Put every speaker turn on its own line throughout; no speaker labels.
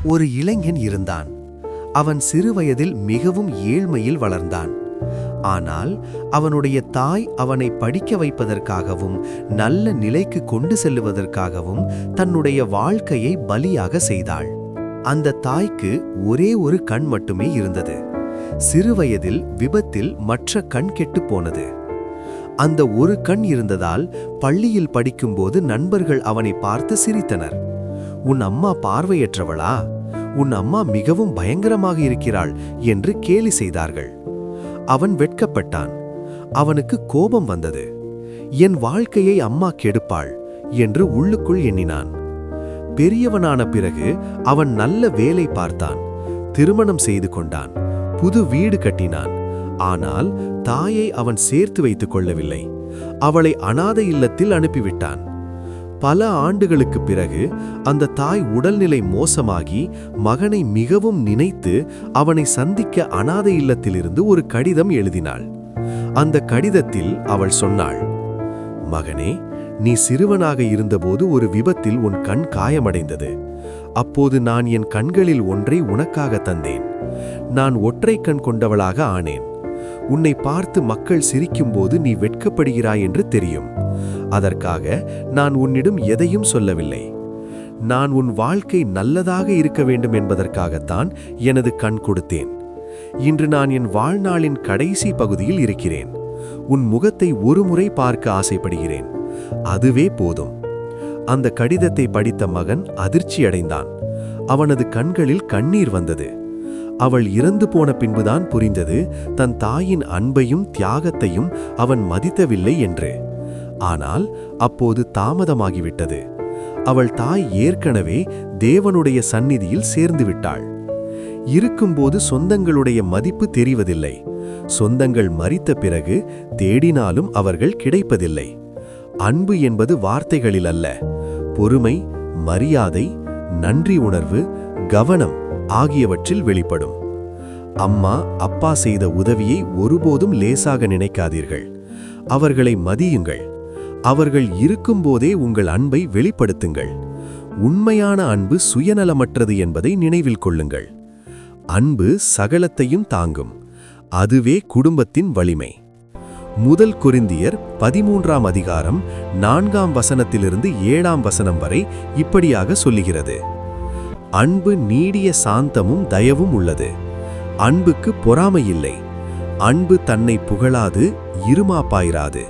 ஒரு இளைஞன் இருந்தான். அவன் சிறுவயதில் மிகவும் ஏழ்மையில் வளர்ந்தான். ஆனால் அவனுடைய தாய் அவனை படிக்க வைப்பதற்காகவும் நல்ல நிலைக்கு கொண்டு செல்லுவதற்காகவும் தன்னுடைய வாழ்க்கையை பலியாக செய்தாள். அந்த தாய்க்கு ஒரே ஒரு கண் மட்டுமே இருந்தது. சிறுவயதில் விபத்தில் மற்ற கண் கெட்டுப் போனது. அந்த ஒரு கண் இருந்ததால் பள்ளியில் படிக்கும்போது நண்பர்கள் அவனை பார்த்து சிரித்தனர். உன் அம்மா பார்வையற்றவளா? உன் அம்மா மிகவும் பயங்கரமாக இருக்கிறாள் என்று கேலி செய்தார்கள். அவன் வெட்கப்பட்டான். அவனுக்கு கோபம் வந்தது. என் வாழ்க்கையை அம்மா கெடுப்பாள் என்று உள்ளுக்குள் எண்ணினான். பெரியவனான பிறகு அவன் நல்ல வேலை பார்த்தான், திருமணம் செய்து கொண்டான், புது வீடு கட்டினான். ஆனால் தாயை அவன் சேர்த்து வைத்துக் கொள்ளவில்லை. அவளை அனாதை இல்லத்தில் அனுப்பிவிட்டான். பல ஆண்டுகளுக்கு பிறகு அந்த தாய் உடல்நிலை மோசமாகி மகனை மிகவும் நினைத்து அவனை சந்திக்க அனாதை இல்லத்திலிருந்து ஒரு கடிதம் எழுதினாள். அந்த கடிதத்தில் அவள் சொன்னாள், மகனே, நீ சிறுவனாக இருந்தபோது ஒரு விபத்தில் உன் கண் காயமடைந்தது. அப்போது நான் என் கண்களில் ஒன்றை உனக்காக தந்தேன். நான் ஒற்றை கண் கொண்டவளாக ஆனேன். உன்னை பார்த்து மக்கள் சிரிக்கும்போது நீ வெட்கப்படுகிறாய் என்று தெரியும். அதற்காக நான் உன்னிடம் எதையும் சொல்லவில்லை. நான் உன் வாழ்க்கை நல்லதாக இருக்க வேண்டும் என்பதற்காகத்தான் எனது கண் கொடுத்தேன். இன்று நான் என் வாழ்நாளின் கடைசி பகுதியில் இருக்கிறேன். உன் முகத்தை ஒருமுறை பார்க்க ஆசைப்படுகிறேன். அதுவே போதும். அந்த கடிதத்தை படித்த மகன் அதிர்ச்சியடைந்தான். அவனது கண்களில் கண்ணீர் வந்தது. அவள் இறந்து போன பின்புதான் புரிந்தது, தன் தாயின் அன்பையும் தியாகத்தையும் அவன் மதித்தவில்லை என்று. ஆனால் அப்போது தாமதமாகிவிட்டது. அவள் தாய் ஏற்கனவே தேவனுடைய சந்நிதியில் சேர்ந்து விட்டாள். இருக்கும்போது சொந்தங்களுடைய மதிப்பு தெரிவதில்லை. சொந்தங்கள் மரித்த பிறகு தேடினாலும் அவர்கள் கிடைப்பதில்லை. அன்பு என்பது வார்த்தைகளில் அல்ல, பொறுமை, மரியாதை, நன்றி உணர்வு, கவனம் ஆகியவற்றில் வெளிப்படும். அம்மா அப்பா செய்த உதவியை ஒருபோதும் லேசாக நினைக்காதீர்கள். அவர்களை மதியுங்கள். அவர்கள் இருக்கும்போதே உங்கள் அன்பை வெளிப்படுத்துங்கள். உண்மையான அன்பு சுயநலமற்றது என்பதை நினைவில் கொள்ளுங்கள். அன்பு சகலத்தையும் தாங்கும். அதுவே குடும்பத்தின் வலிமை. முதல் கொரிந்தியர் 13ஆம் அதிகாரம் 4ஆம் வசனத்திலிருந்து 7ஆம் வசனம் வரை இப்படியாக சொல்லுகிறது. அன்பு நீடிய சாந்தமும் தயவும் உள்ளது. அன்புக்கு பொறாமையில்லை. அன்பு தன்னை புகழாது, இருமாப்பாயிராது,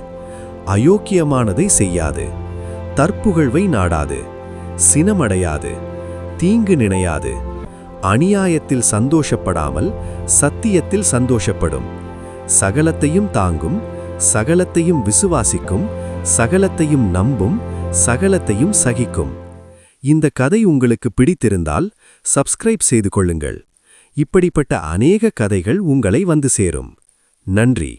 அயோக்கியமானதை செய்யாது, தற்புகழ்வை நாடாது, சினமடையாது, தீங்கு நினையாது, அநியாயத்தில் சந்தோஷப்படாமல் சத்தியத்தில் சந்தோஷப்படும், சகலத்தையும் தாங்கும், சகலத்தையும் விசுவாசிக்கும், சகலத்தையும் நம்பும், சகலத்தையும் சகிக்கும். இந்த கதை உங்களுக்கு பிடித்திருந்தால் சப்ஸ்கிரைப் செய்து கொள்ளுங்கள். இப்படிப்பட்ட அநேக கதைகள் உங்களை வந்து சேரும். நன்றி.